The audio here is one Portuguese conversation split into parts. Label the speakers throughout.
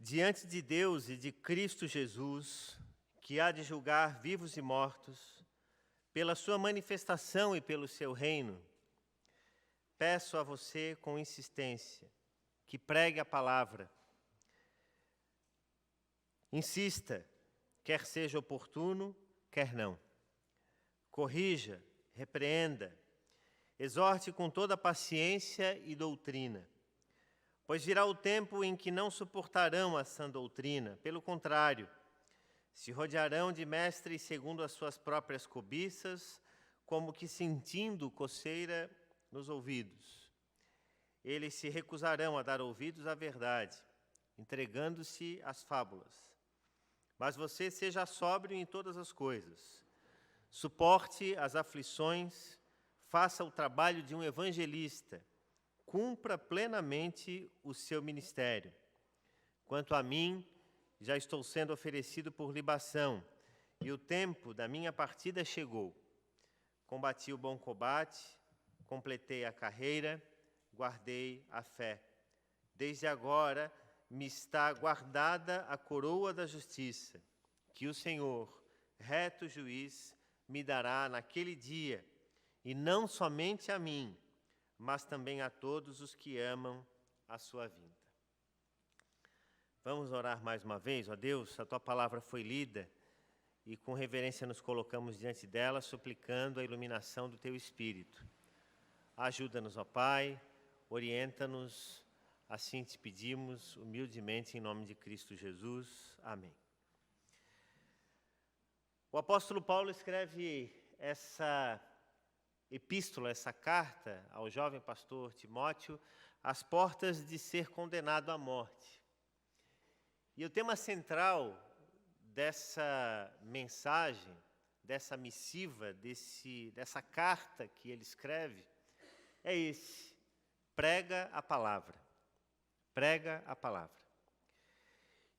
Speaker 1: Diante de Deus e de Cristo Jesus, que há de julgar vivos e mortos, pela sua manifestação e pelo seu reino, peço a você com insistência que pregue a palavra. Insista, quer seja oportuno, quer não. Corrija, repreenda, exorte com toda paciência e doutrina. Pois virá o tempo em que não suportarão a sã doutrina, pelo contrário, se rodearão de mestres segundo as suas próprias cobiças, como que sentindo coceira nos ouvidos. Eles se recusarão a dar ouvidos à verdade, entregando-se às fábulas. Mas você seja sóbrio em todas as coisas. Suporte as aflições, faça o trabalho de um evangelista, cumpra plenamente o seu ministério. Quanto a mim, já estou sendo oferecido por libação, e o tempo da minha partida chegou. Combati o bom combate, completei a carreira, guardei a fé. Desde agora me está guardada a coroa da justiça, que o Senhor, reto juiz, me dará naquele dia, e não somente a mim, mas também a todos os que amam a sua vinda. Vamos orar mais uma vez, ó Deus, a Tua palavra foi lida e com reverência nos colocamos diante dela, suplicando a iluminação do Teu Espírito. Ajuda-nos, ó Pai, orienta-nos, assim te pedimos humildemente em nome de Cristo Jesus. Amém. O apóstolo Paulo escreve essa epístola, essa carta ao jovem pastor Timóteo, às portas de ser condenado à morte. E o tema central dessa mensagem, dessa missiva, dessa carta que ele escreve, é esse: prega a palavra. Prega a palavra.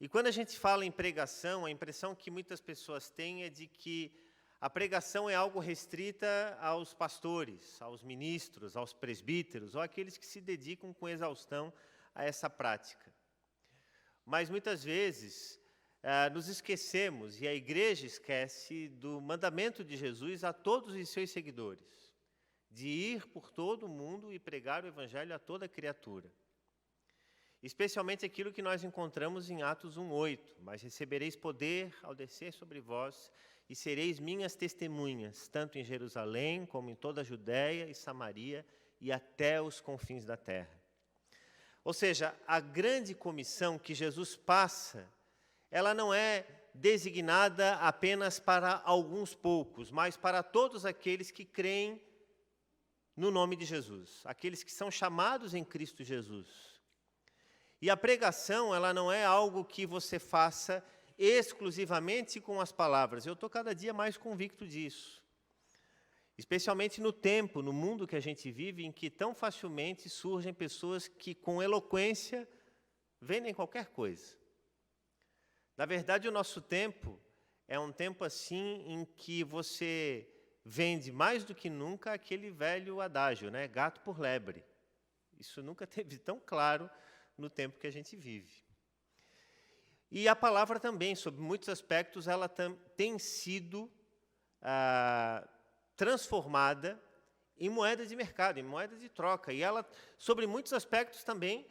Speaker 1: E quando a gente fala em pregação, a impressão que muitas pessoas têm é de que a pregação é algo restrita aos pastores, aos ministros, aos presbíteros, ou àqueles que se dedicam com exaustão a essa prática. Mas muitas vezes nos esquecemos, e a igreja esquece, do mandamento de Jesus a todos os seus seguidores, de ir por todo o mundo e pregar o evangelho a toda criatura. Especialmente aquilo que nós encontramos em Atos 1:8, mas recebereis poder ao descer sobre vós e sereis minhas testemunhas, tanto em Jerusalém como em toda a Judéia e Samaria e até os confins da terra. Ou seja, a grande comissão que Jesus passa, ela não é designada apenas para alguns poucos, mas para todos aqueles que creem no nome de Jesus, aqueles que são chamados em Cristo Jesus. E a pregação, ela não é algo que você faça exclusivamente com as palavras. Eu estou cada dia mais convicto disso. Especialmente no tempo, no mundo que a gente vive, em que tão facilmente surgem pessoas que, com eloquência, vendem qualquer coisa. Na verdade, o nosso tempo é um tempo assim em que você vende mais do que nunca aquele velho adágio, né? Gato por lebre. Isso nunca teve tão claro no tempo que a gente vive. E a palavra também, sob muitos aspectos, ela tem sido transformada em moeda de mercado, em moeda de troca. E ela, sobre muitos aspectos também,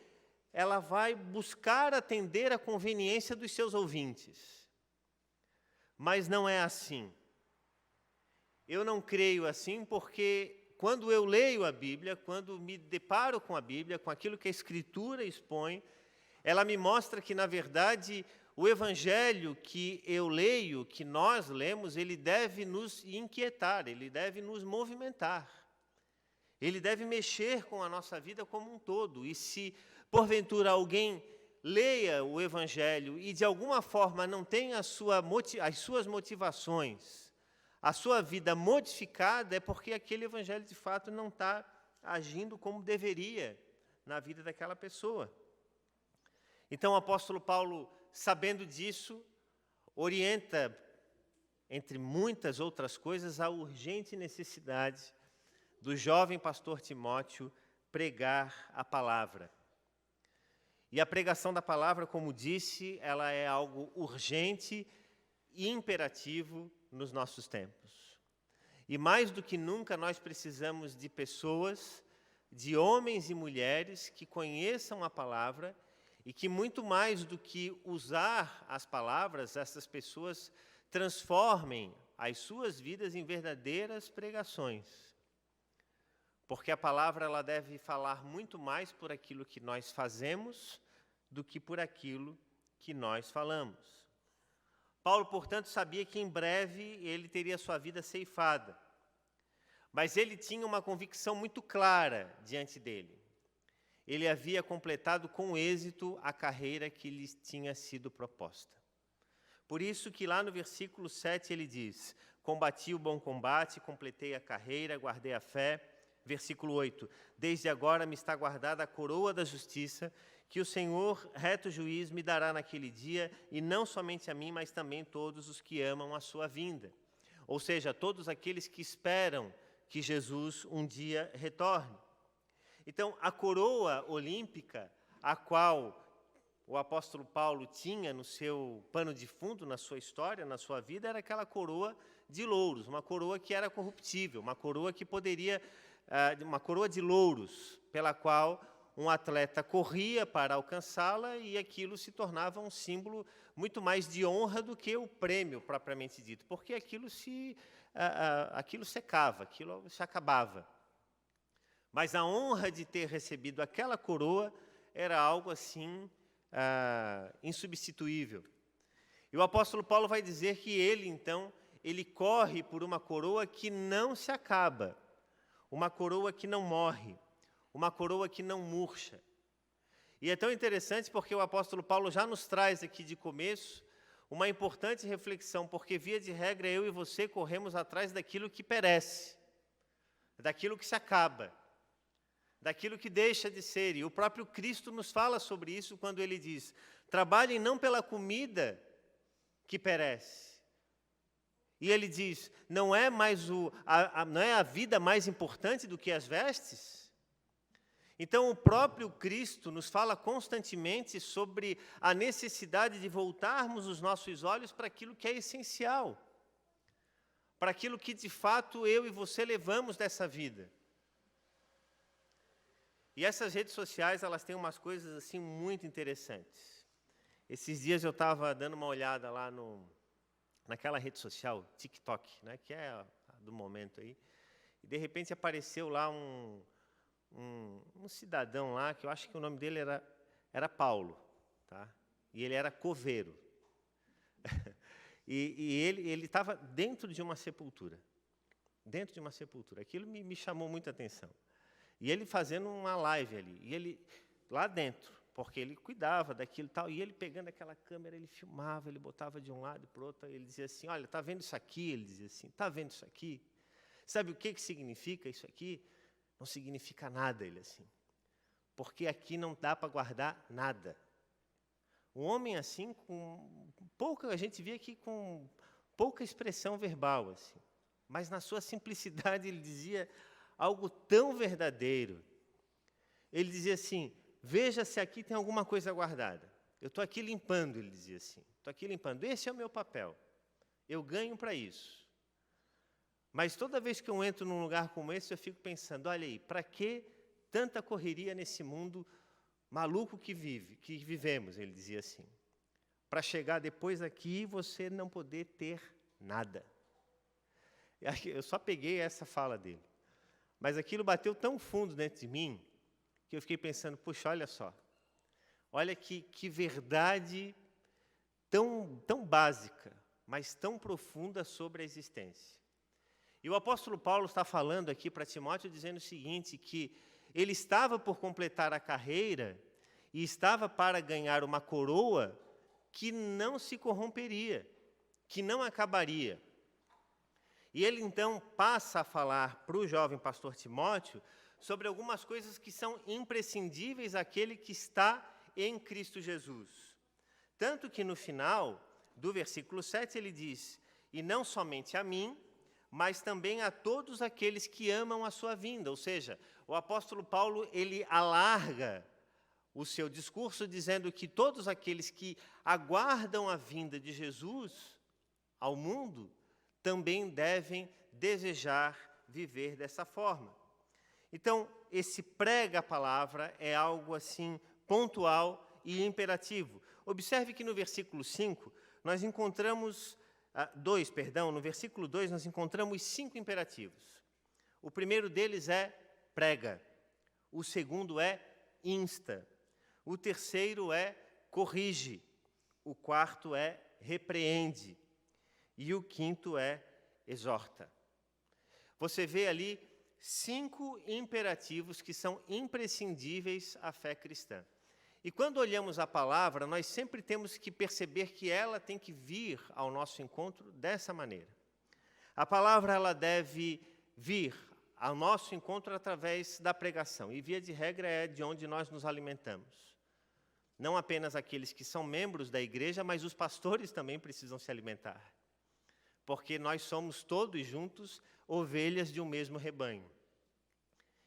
Speaker 1: ela vai buscar atender a conveniência dos seus ouvintes. Mas não é assim. Eu não creio assim porque quando eu leio a Bíblia, quando me deparo com a Bíblia, com aquilo que a Escritura expõe, ela me mostra que, na verdade, o Evangelho que eu leio, que nós lemos, ele deve nos inquietar, ele deve nos movimentar. Ele deve mexer com a nossa vida como um todo. E se, porventura, alguém leia o Evangelho e, de alguma forma, não tenha as suas motivações, a sua vida modificada, é porque aquele evangelho de fato não está agindo como deveria na vida daquela pessoa. Então o apóstolo Paulo, sabendo disso, orienta, entre muitas outras coisas, a urgente necessidade do jovem pastor Timóteo pregar a palavra. E a pregação da palavra, como disse, ela é algo urgente e imperativo nos nossos tempos. E mais do que nunca nós precisamos de pessoas, de homens e mulheres que conheçam a palavra e que muito mais do que usar as palavras, essas pessoas transformem as suas vidas em verdadeiras pregações. Porque a palavra ela deve falar muito mais por aquilo que nós fazemos do que por aquilo que nós falamos. Paulo, portanto, sabia que em breve ele teria sua vida ceifada. Mas ele tinha uma convicção muito clara diante dele. Ele havia completado com êxito a carreira que lhe tinha sido proposta. Por isso que lá no versículo 7 ele diz: combati o bom combate, completei a carreira, guardei a fé. Versículo 8: desde agora me está guardada a coroa da justiça, que o Senhor, reto juiz, me dará naquele dia, e não somente a mim, mas também todos os que amam a sua vinda. Ou seja, todos aqueles que esperam que Jesus um dia retorne. Então, a coroa olímpica, a qual o apóstolo Paulo tinha no seu pano de fundo, na sua história, na sua vida, era aquela coroa de louros, uma coroa que era corruptível, uma coroa que poderia, uma coroa de louros, pela qual um atleta corria para alcançá-la e aquilo se tornava um símbolo muito mais de honra do que o prêmio propriamente dito, porque aquilo secava, aquilo se acabava. Mas a honra de ter recebido aquela coroa era algo assim insubstituível. E o apóstolo Paulo vai dizer que ele, então, ele corre por uma coroa que não se acaba, uma coroa que não morre, uma coroa que não murcha. E é tão interessante porque o apóstolo Paulo já nos traz aqui de começo uma importante reflexão, porque via de regra eu e você corremos atrás daquilo que perece, daquilo que se acaba, daquilo que deixa de ser. E o próprio Cristo nos fala sobre isso quando ele diz: trabalhem não pela comida que perece. E ele diz: não é a vida mais importante do que as vestes? Então, o próprio Cristo nos fala constantemente sobre a necessidade de voltarmos os nossos olhos para aquilo que é essencial, para aquilo que, de fato, eu e você levamos dessa vida. E essas redes sociais, elas têm umas coisas assim muito interessantes. Esses dias eu estava dando uma olhada lá naquela rede social, TikTok, né, que é a do momento aí, e de repente apareceu lá um cidadão lá, que eu acho que o nome dele era Paulo, tá? E ele era coveiro. e ele estava dentro de uma sepultura. Dentro de uma sepultura. Aquilo me chamou muita atenção. E ele fazendo uma live ali, e ele lá dentro, porque ele cuidava daquilo e tal, e ele pegando aquela câmera, ele filmava, ele botava de um lado e para o outro, ele dizia assim: olha, está vendo isso aqui? Ele dizia assim: está vendo isso aqui? Sabe o que significa isso aqui? Não significa nada, ele assim, porque aqui não dá para guardar nada. Um homem assim, a gente via aqui com pouca expressão verbal, assim, mas na sua simplicidade ele dizia algo tão verdadeiro. Ele dizia assim: veja se aqui tem alguma coisa guardada. Eu estou aqui limpando, ele dizia assim, estou aqui limpando, esse é o meu papel, eu ganho para isso. Mas toda vez que eu entro num lugar como esse, eu fico pensando: olha aí, para que tanta correria nesse mundo maluco que vivemos, ele dizia assim, para chegar depois aqui e você não poder ter nada. Eu só peguei essa fala dele. Mas aquilo bateu tão fundo dentro de mim, que eu fiquei pensando: puxa, olha só, olha que verdade tão básica, mas tão profunda sobre a existência. E o apóstolo Paulo está falando aqui para Timóteo, dizendo o seguinte, que ele estava por completar a carreira e estava para ganhar uma coroa que não se corromperia, que não acabaria. E ele então passa a falar para o jovem pastor Timóteo sobre algumas coisas que são imprescindíveis àquele que está em Cristo Jesus. Tanto que no final do versículo 7 ele diz: e não somente a mim, mas também a todos aqueles que amam a sua vinda. Ou seja, o apóstolo Paulo, ele alarga o seu discurso dizendo que todos aqueles que aguardam a vinda de Jesus ao mundo também devem desejar viver dessa forma. Então, esse prega a palavra é algo assim pontual e imperativo. Observe que no versículo 5, nós encontramos, no versículo 2, nós encontramos 5 imperativos. O primeiro deles é prega, o segundo é insta, o terceiro é corrige, o quarto é repreende e o quinto é exorta. Você vê ali 5 imperativos que são imprescindíveis à fé cristã. E quando olhamos a palavra, nós sempre temos que perceber que ela tem que vir ao nosso encontro dessa maneira. A palavra ela deve vir ao nosso encontro através da pregação. E, via de regra, é de onde nós nos alimentamos. Não apenas aqueles que são membros da igreja, mas os pastores também precisam se alimentar. Porque nós somos todos juntos ovelhas de um mesmo rebanho.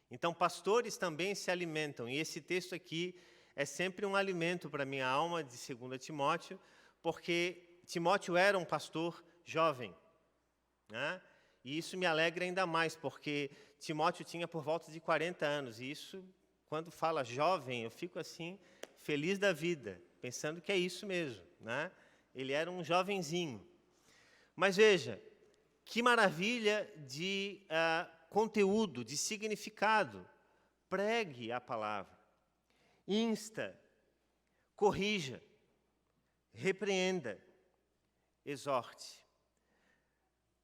Speaker 1: Então, pastores também se alimentam. E esse texto aqui é sempre um alimento para a minha alma, de 2 Timóteo, porque Timóteo era um pastor jovem, né? E isso me alegra ainda mais, porque Timóteo tinha por volta de 40 anos, e isso, quando fala jovem, eu fico assim, feliz da vida, pensando que é isso mesmo, né? Ele era um jovenzinho. Mas veja, que maravilha de conteúdo, de significado. Pregue a palavra, insta, corrija, repreenda, exorte.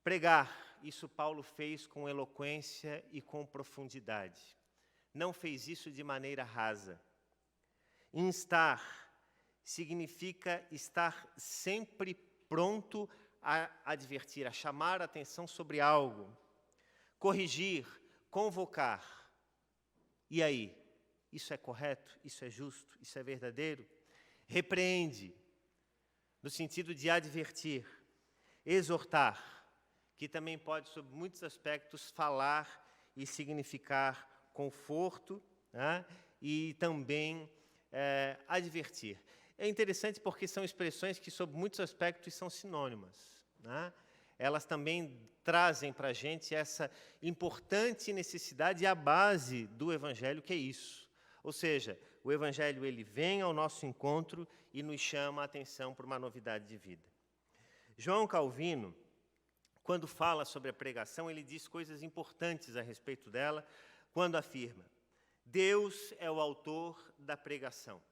Speaker 1: Pregar, isso Paulo fez com eloquência e com profundidade. Não fez isso de maneira rasa. Instar significa estar sempre pronto a advertir, a chamar a atenção sobre algo. Corrigir, convocar. E aí? Isso é correto? Isso é justo? Isso é verdadeiro? Repreende, no sentido de advertir. Exortar, que também pode, sob muitos aspectos, falar e significar conforto, né? E também advertir. É interessante porque são expressões que, sob muitos aspectos, são sinônimas, né? Elas também trazem para a gente essa importante necessidade e a base do Evangelho, que é isso. Ou seja, o Evangelho ele vem ao nosso encontro e nos chama a atenção para uma novidade de vida. João Calvino, quando fala sobre a pregação, ele diz coisas importantes a respeito dela, quando afirma: Deus é o autor da pregação.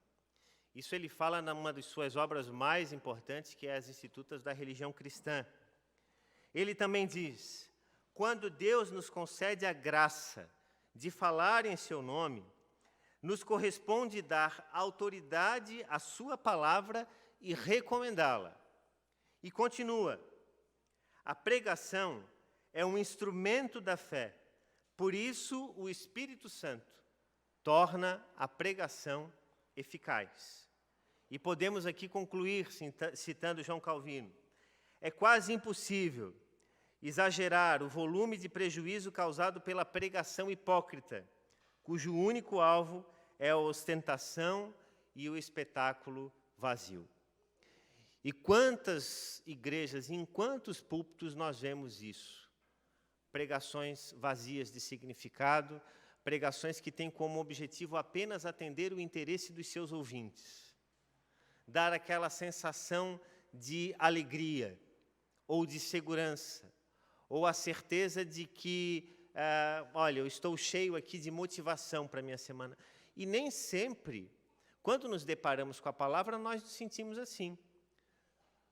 Speaker 1: Isso ele fala numa de suas obras mais importantes, que é as Institutas da Religião Cristã. Ele também diz: quando Deus nos concede a graça de falar em seu nome, nos corresponde dar autoridade à sua palavra e recomendá-la. E continua: a pregação é um instrumento da fé, por isso o Espírito Santo torna a pregação eficaz. E podemos aqui concluir, citando João Calvino: é quase impossível exagerar o volume de prejuízo causado pela pregação hipócrita, cujo único alvo é a ostentação e o espetáculo vazio. E quantas igrejas, em quantos púlpitos nós vemos isso? Pregações vazias de significado, pregações que têm como objetivo apenas atender o interesse dos seus ouvintes, dar aquela sensação de alegria, ou de segurança, ou a certeza de que, olha, eu estou cheio aqui de motivação para a minha semana. E nem sempre, quando nos deparamos com a palavra, nós nos sentimos assim.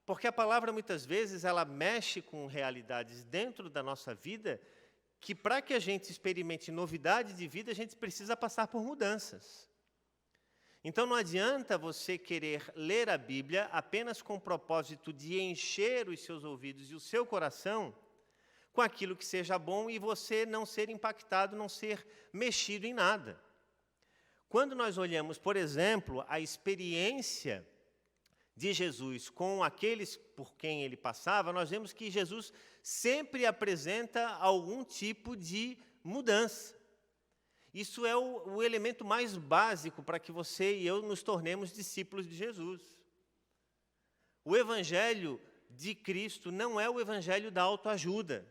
Speaker 1: Porque a palavra, muitas vezes, ela mexe com realidades dentro da nossa vida que, para que a gente experimente novidade de vida, a gente precisa passar por mudanças. Então, não adianta você querer ler a Bíblia apenas com o propósito de encher os seus ouvidos e o seu coração com aquilo que seja bom e você não ser impactado, não ser mexido em nada. Quando nós olhamos, por exemplo, a experiência de Jesus com aqueles por quem ele passava, nós vemos que Jesus sempre apresenta algum tipo de mudança. Isso é o elemento mais básico para que você e eu nos tornemos discípulos de Jesus. O Evangelho de Cristo não é o Evangelho da autoajuda.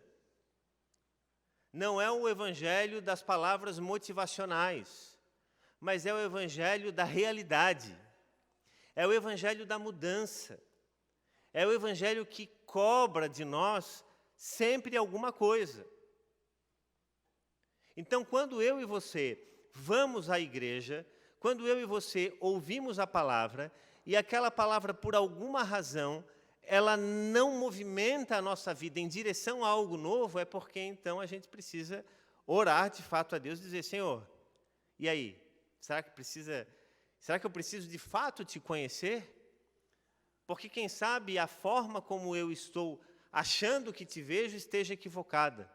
Speaker 1: Não é o Evangelho das palavras motivacionais, mas é o Evangelho da realidade. É o Evangelho da mudança. É o Evangelho que cobra de nós sempre alguma coisa. Então, quando eu e você vamos à igreja, quando eu e você ouvimos a palavra, e aquela palavra, por alguma razão, ela não movimenta a nossa vida em direção a algo novo, é porque, então, a gente precisa orar de fato a Deus e dizer, Senhor, e aí? Será que eu preciso de fato te conhecer? Porque, quem sabe, a forma como eu estou achando que te vejo esteja equivocada.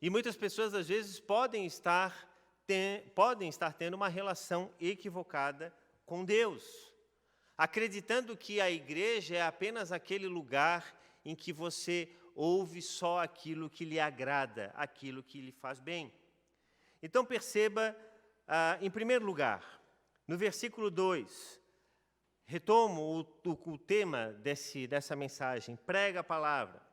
Speaker 1: E muitas pessoas, às vezes, podem estar tendo uma relação equivocada com Deus, acreditando que a igreja é apenas aquele lugar em que você ouve só aquilo que lhe agrada, aquilo que lhe faz bem. Então, perceba, em primeiro lugar, no versículo 2, retomo o tema dessa mensagem, prega a palavra.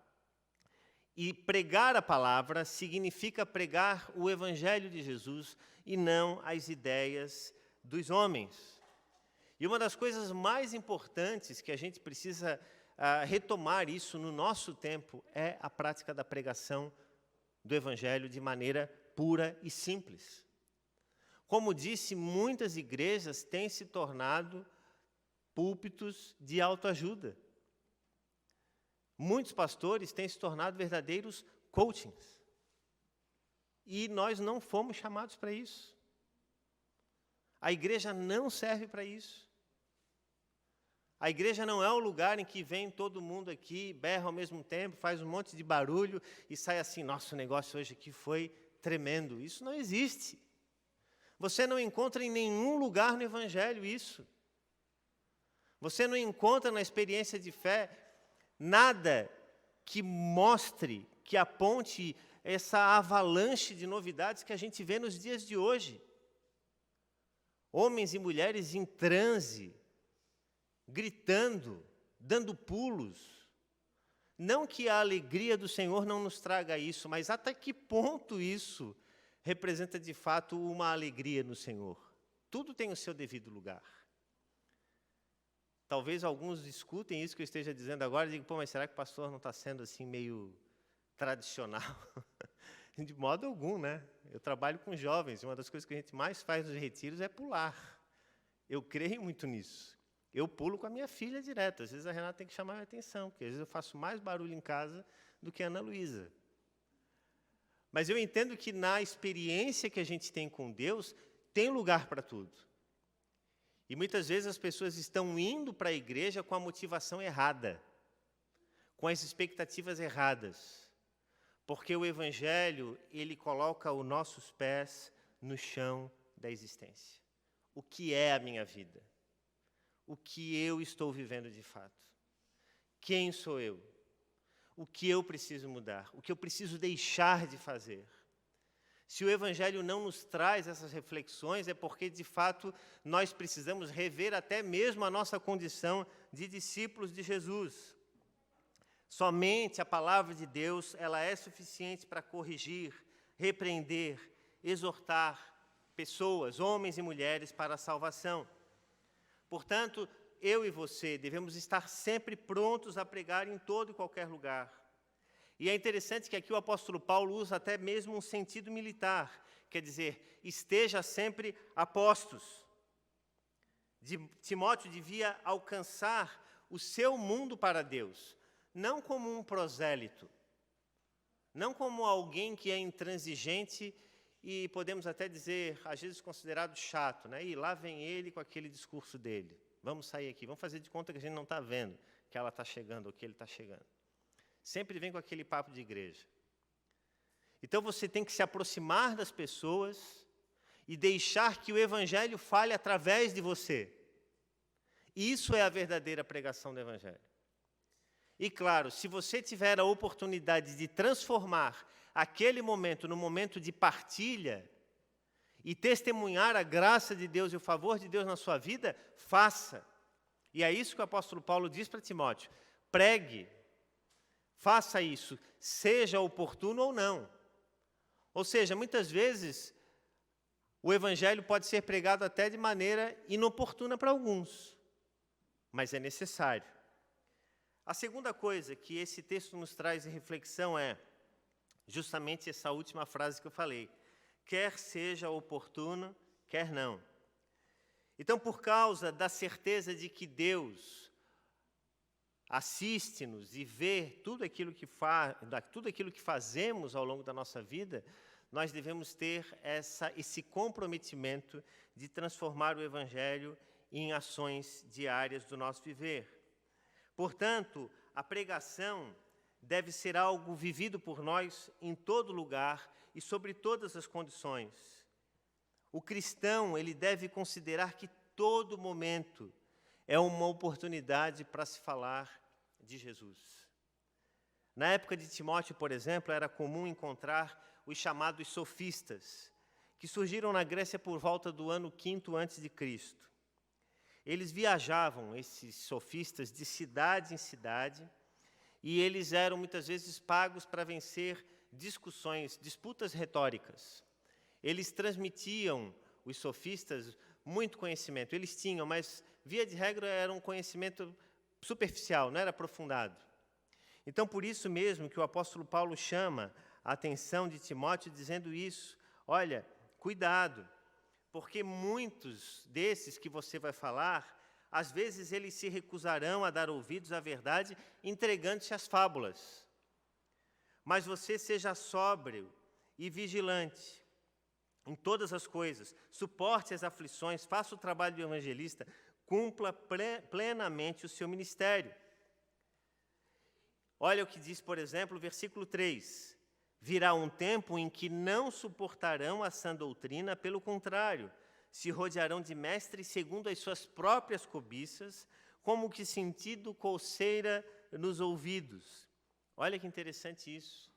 Speaker 1: E pregar a palavra significa pregar o Evangelho de Jesus e não as ideias dos homens. E uma das coisas mais importantes que a gente precisa retomar isso no nosso tempo é a prática da pregação do Evangelho de maneira pura e simples. Como disse, muitas igrejas têm se tornado púlpitos de autoajuda. Muitos pastores têm se tornado verdadeiros coachings. E nós não fomos chamados para isso. A igreja não serve para isso. A igreja não é o lugar em que vem todo mundo aqui, berra ao mesmo tempo, faz um monte de barulho e sai assim, nossa, o negócio hoje aqui foi tremendo. Isso não existe. Você não encontra em nenhum lugar no Evangelho isso. Você não encontra na experiência de fé nada que mostre, que aponte essa avalanche de novidades que a gente vê nos dias de hoje. Homens e mulheres em transe, gritando, dando pulos. Não que a alegria do Senhor não nos traga isso, mas até que ponto isso representa de fato uma alegria no Senhor? Tudo tem o seu devido lugar. Talvez alguns escutem isso que eu esteja dizendo agora e digam, pô, mas será que o pastor não está sendo assim meio tradicional? De modo algum, né? Eu trabalho com jovens e uma das coisas que a gente mais faz nos retiros é pular. Eu creio muito nisso. Eu pulo com a minha filha direto. Às vezes a Renata tem que chamar a minha atenção, porque às vezes eu faço mais barulho em casa do que a Ana Luísa. Mas eu entendo que na experiência que a gente tem com Deus, tem lugar para tudo. E muitas vezes as pessoas estão indo para a igreja com a motivação errada, com as expectativas erradas. Porque o Evangelho, ele coloca os nossos pés no chão da existência. O que é a minha vida? O que eu estou vivendo de fato? Quem sou eu? O que eu preciso mudar? O que eu preciso deixar de fazer? Se o Evangelho não nos traz essas reflexões, é porque, de fato, nós precisamos rever até mesmo a nossa condição de discípulos de Jesus. Somente a palavra de Deus, ela é suficiente para corrigir, repreender, exortar pessoas, homens e mulheres, para a salvação. Portanto, eu e você devemos estar sempre prontos a pregar em todo e qualquer lugar. E é interessante que aqui o apóstolo Paulo usa até mesmo um sentido militar, quer dizer, esteja sempre a postos. Timóteo devia alcançar o seu mundo para Deus, não como um prosélito, não como alguém que é intransigente e podemos até dizer, às vezes considerado chato, né? E lá vem ele com aquele discurso dele. Vamos sair aqui, vamos fazer de conta que a gente não está vendo que ela está chegando ou que ele está chegando. Sempre vem com aquele papo de igreja. Então você tem que se aproximar das pessoas e deixar que o Evangelho fale através de você. Isso é a verdadeira pregação do Evangelho. E claro, se você tiver a oportunidade de transformar aquele momento, no momento de partilha, e testemunhar a graça de Deus e o favor de Deus na sua vida, faça. E é isso que o apóstolo Paulo diz para Timóteo: pregue, faça isso, seja oportuno ou não. Ou seja, muitas vezes, o evangelho pode ser pregado até de maneira inoportuna para alguns, mas é necessário. A segunda coisa que esse texto nos traz em reflexão é justamente essa última frase que eu falei: quer seja oportuno, quer não. Então, por causa da certeza de que Deus assiste-nos e vê tudo aquilo que fazemos ao longo da nossa vida, nós devemos ter esse comprometimento de transformar o evangelho em ações diárias do nosso viver. Portanto, a pregação deve ser algo vivido por nós em todo lugar e sobre todas as condições. O cristão, ele deve considerar que todo momento é uma oportunidade para se falar de Jesus. Na época de Timóteo, por exemplo, era comum encontrar os chamados sofistas, que surgiram na Grécia por volta do ano 5º a.C. Eles viajavam, esses sofistas, de cidade em cidade, e eles eram muitas vezes pagos para vencer disputas retóricas. Eles transmitiam, os sofistas, muito conhecimento. Eles tinham, mas, via de regra, era um conhecimento superficial, não era aprofundado. Então, por isso mesmo que o apóstolo Paulo chama a atenção de Timóteo dizendo isso: olha, cuidado, porque muitos desses que você vai falar, às vezes eles se recusarão a dar ouvidos à verdade, entregando-se às fábulas. Mas você seja sóbrio e vigilante em todas as coisas, suporte as aflições, faça o trabalho do evangelista, cumpra plenamente o seu ministério. Olha o que diz, por exemplo, o versículo 3. Virá um tempo em que não suportarão a sã doutrina, pelo contrário, se rodearão de mestres segundo as suas próprias cobiças, como que sentindo coceira nos ouvidos. Olha que interessante isso.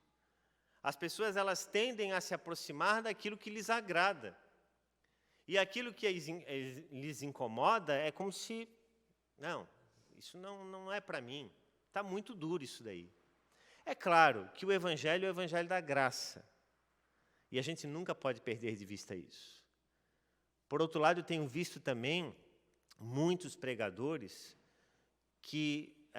Speaker 1: As pessoas, elas tendem a se aproximar daquilo que lhes agrada. E aquilo que lhes incomoda é como se, não, isso não é para mim, está muito duro isso daí. É claro que o evangelho é o evangelho da graça. E a gente nunca pode perder de vista isso. Por outro lado, eu tenho visto também muitos pregadores que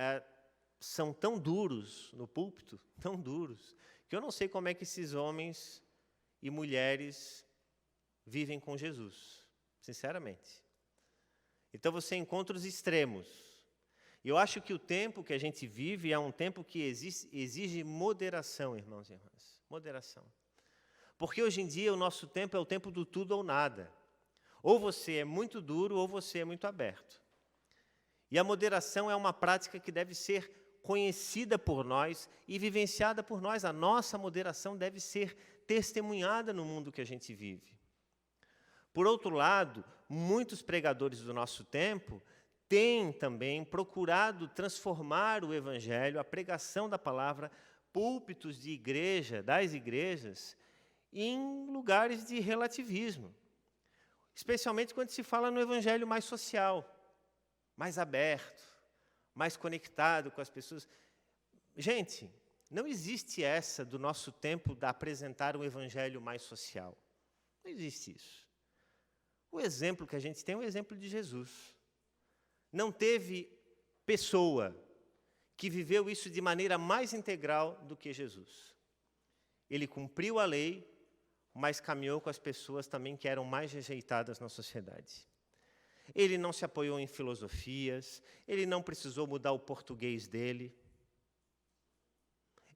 Speaker 1: são tão duros no púlpito, tão duros, que eu não sei como é que esses homens e mulheres vivem com Jesus, sinceramente. Então você encontra os extremos. E eu acho que o tempo que a gente vive é um tempo que exige moderação, irmãos e irmãs. Moderação. Porque hoje em dia o nosso tempo é o tempo do tudo ou nada. Ou você é muito duro ou você é muito aberto. E a moderação é uma prática que deve ser conhecida por nós e vivenciada por nós. A nossa moderação deve ser testemunhada no mundo que a gente vive. Por outro lado, muitos pregadores do nosso tempo têm também procurado transformar o evangelho, a pregação da palavra, púlpitos de igreja, das igrejas, em lugares de relativismo. Especialmente quando se fala no evangelho mais social, mais aberto, mais conectado com as pessoas. Gente, não existe essa do nosso tempo de apresentar um evangelho mais social. Não existe isso. O exemplo que a gente tem é o exemplo de Jesus. Não teve pessoa que viveu isso de maneira mais integral do que Jesus. Ele cumpriu a lei, mas caminhou com as pessoas também que eram mais rejeitadas na sociedade. Ele não se apoiou em filosofias, ele não precisou mudar o português dele,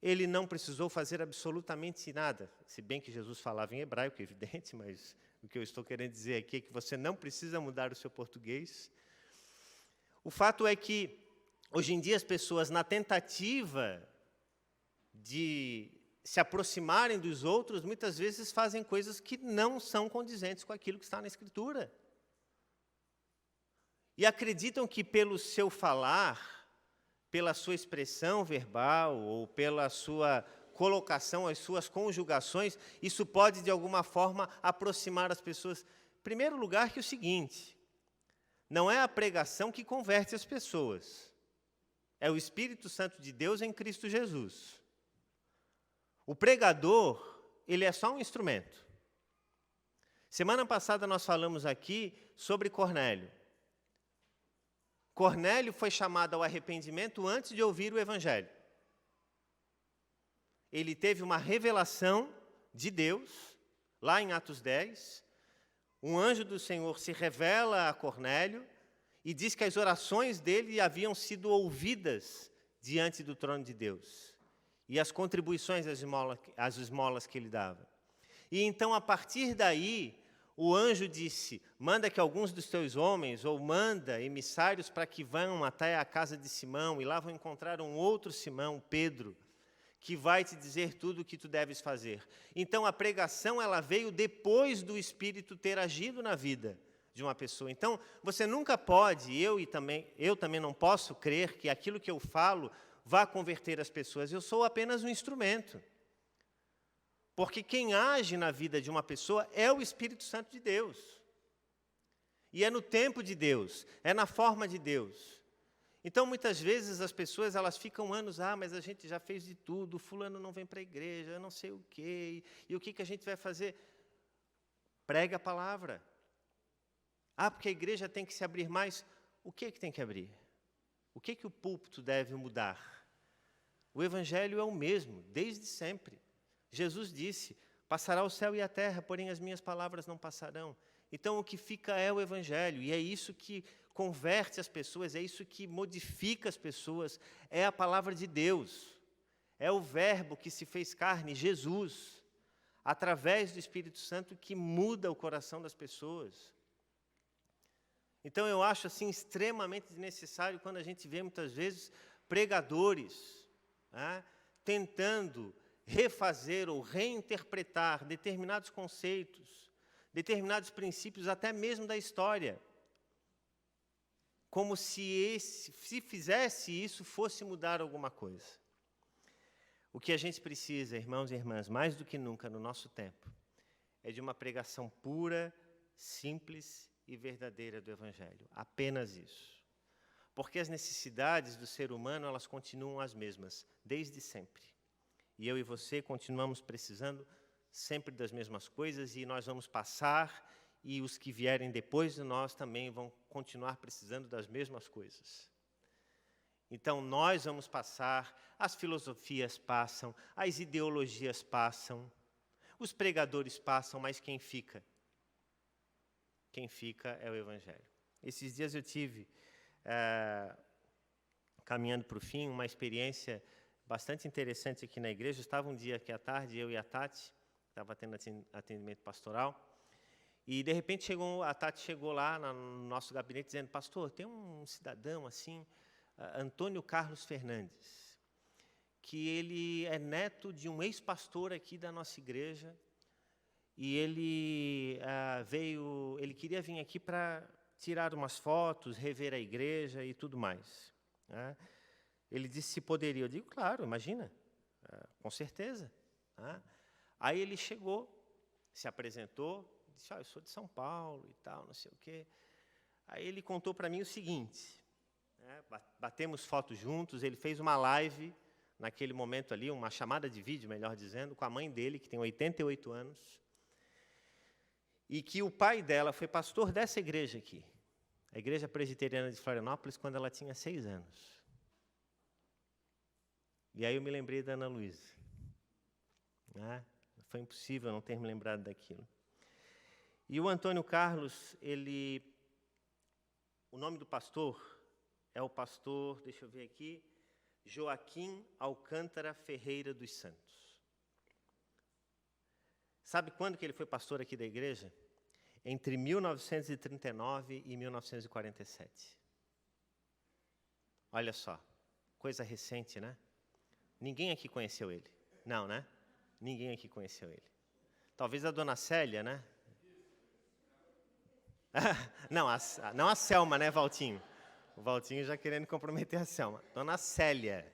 Speaker 1: ele não precisou fazer absolutamente nada, se bem que Jesus falava em hebraico, é evidente, mas o que eu estou querendo dizer aqui é que você não precisa mudar o seu português. O fato é que, hoje em dia, as pessoas, na tentativa de se aproximarem dos outros, muitas vezes fazem coisas que não são condizentes com aquilo que está na Escritura. E acreditam que pelo seu falar, pela sua expressão verbal ou pela sua colocação, as suas conjugações, isso pode, de alguma forma, aproximar as pessoas. Em primeiro lugar, que é o seguinte, não é a pregação que converte as pessoas, é o Espírito Santo de Deus em Cristo Jesus. O pregador, ele é só um instrumento. Semana passada nós falamos aqui sobre Cornélio. Cornélio foi chamado ao arrependimento antes de ouvir o Evangelho. Ele teve uma revelação de Deus, lá em Atos 10. Um anjo do Senhor se revela a Cornélio e diz que as orações dele haviam sido ouvidas diante do trono de Deus. E as contribuições, as esmolas que ele dava. E então, a partir daí, o anjo disse, manda que alguns dos teus homens, ou manda emissários para que vão até a casa de Simão, e lá vão encontrar um outro Simão, Pedro, que vai te dizer tudo o que tu deves fazer. Então, a pregação, ela veio depois do Espírito ter agido na vida de uma pessoa. Então, você nunca pode, eu também não posso crer que aquilo que eu falo vá converter as pessoas. Eu sou apenas um instrumento. Porque quem age na vida de uma pessoa é o Espírito Santo de Deus. E é no tempo de Deus, é na forma de Deus. Então, muitas vezes, as pessoas elas ficam anos, mas a gente já fez de tudo, fulano não vem para a igreja, eu não sei o quê, e o que a gente vai fazer? Pregue a palavra. Porque a igreja tem que se abrir mais. O que tem que abrir? O que o púlpito deve mudar? O Evangelho é o mesmo, desde sempre. Jesus disse, passará o céu e a terra, porém as minhas palavras não passarão. Então, o que fica é o Evangelho, e é isso que converte as pessoas, é isso que modifica as pessoas, é a palavra de Deus, é o Verbo que se fez carne, Jesus, através do Espírito Santo, que muda o coração das pessoas. Então, eu acho assim extremamente necessário quando a gente vê muitas vezes pregadores tentando refazer ou reinterpretar determinados conceitos, determinados princípios, até mesmo da história, como se fizesse isso fosse mudar alguma coisa. O que a gente precisa, irmãos e irmãs, mais do que nunca no nosso tempo, é de uma pregação pura, simples e verdadeira do Evangelho. Apenas isso. Porque as necessidades do ser humano, elas continuam as mesmas, desde sempre. E eu e você continuamos precisando sempre das mesmas coisas, e nós vamos passar, e os que vierem depois de nós também vão continuar precisando das mesmas coisas. Então, nós vamos passar, as filosofias passam, as ideologias passam, os pregadores passam, mas quem fica? Quem fica é o Evangelho. Esses dias eu tive, caminhando para o fim, uma experiência bastante interessante aqui na igreja. Estava um dia aqui à tarde, eu e a Tati, estava tendo atendimento pastoral, e de repente a Tati chegou lá no nosso gabinete dizendo, pastor, tem um cidadão assim, Antônio Carlos Fernandes, que ele é neto de um ex-pastor aqui da nossa igreja, e ele ele queria vir aqui para tirar umas fotos, rever a igreja e tudo mais. Ele disse se poderia. Eu digo, claro, imagina, com certeza. Aí ele chegou, se apresentou, disse, eu sou de São Paulo e tal, não sei o quê. Aí ele contou para mim o seguinte, batemos fotos juntos, ele fez uma live, naquele momento ali, uma chamada de vídeo, melhor dizendo, com a mãe dele, que tem 88 anos, e que o pai dela foi pastor dessa igreja aqui, a Igreja Presbiteriana de Florianópolis, quando ela tinha 6 anos. E aí eu me lembrei da Ana Luísa. Foi impossível não ter me lembrado daquilo. E o Antônio Carlos, o nome do pastor é o pastor, deixa eu ver aqui, Joaquim Alcântara Ferreira dos Santos. Sabe quando que ele foi pastor aqui da igreja? Entre 1939 e 1947. Olha só, coisa recente, né? Ninguém aqui conheceu ele. Não, né? Ninguém aqui conheceu ele. Talvez a dona Célia, né? Não a Selma, né, Valtinho? O Valtinho já querendo comprometer a Selma. Dona Célia.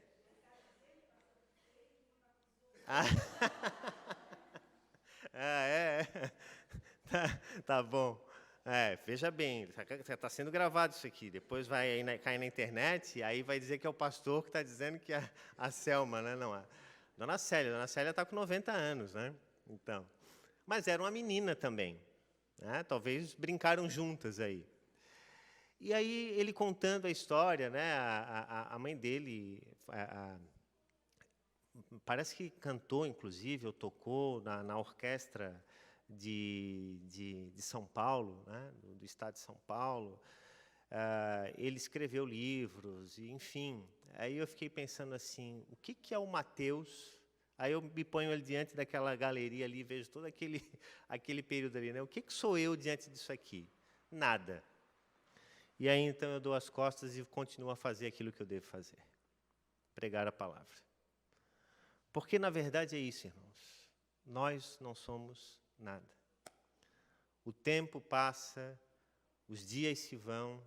Speaker 1: Ah, tá bom. Veja bem, está sendo gravado isso aqui. Depois vai aí cair na internet e aí vai dizer que é o pastor que está dizendo que é a Selma, né? Não, a Dona Célia está com 90 anos, né? Então, mas era uma menina também, né? Talvez brincaram juntas aí. E aí ele contando a história, né? A mãe dele, parece que cantou, inclusive, ou tocou na orquestra de São Paulo, né? do estado de São Paulo. Ele escreveu livros, e, enfim. Aí eu fiquei pensando assim, o que é o Mateus? Aí eu me ponho ele diante daquela galeria ali, vejo todo aquele período ali, né? O que sou eu diante disso aqui? Nada. E aí então eu dou as costas e continuo a fazer aquilo que eu devo fazer. Pregar a palavra. Porque na verdade é isso, irmãos. Nós não somos nada. O tempo passa, os dias se vão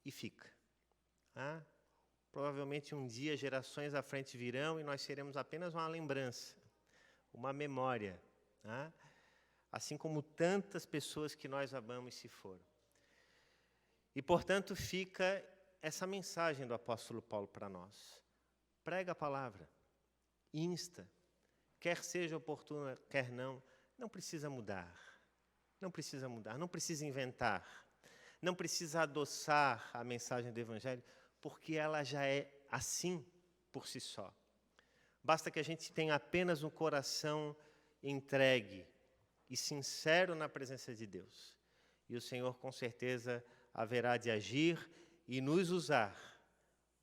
Speaker 1: e fica. Provavelmente um dia gerações à frente virão e nós seremos apenas uma lembrança, uma memória. Assim como tantas pessoas que nós amamos se foram. E, portanto, fica essa mensagem do apóstolo Paulo para nós. Prega a palavra, insta, quer seja oportuna, quer não precisa mudar, não precisa inventar, não precisa adoçar a mensagem do Evangelho, porque ela já é assim por si só. Basta que a gente tenha apenas um coração entregue e sincero na presença de Deus. E o Senhor, com certeza, haverá de agir e nos usar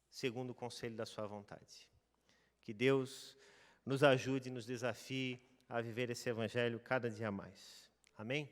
Speaker 1: segundo o conselho da sua vontade. Que Deus nos ajude e nos desafie a viver esse Evangelho cada dia mais. Amém?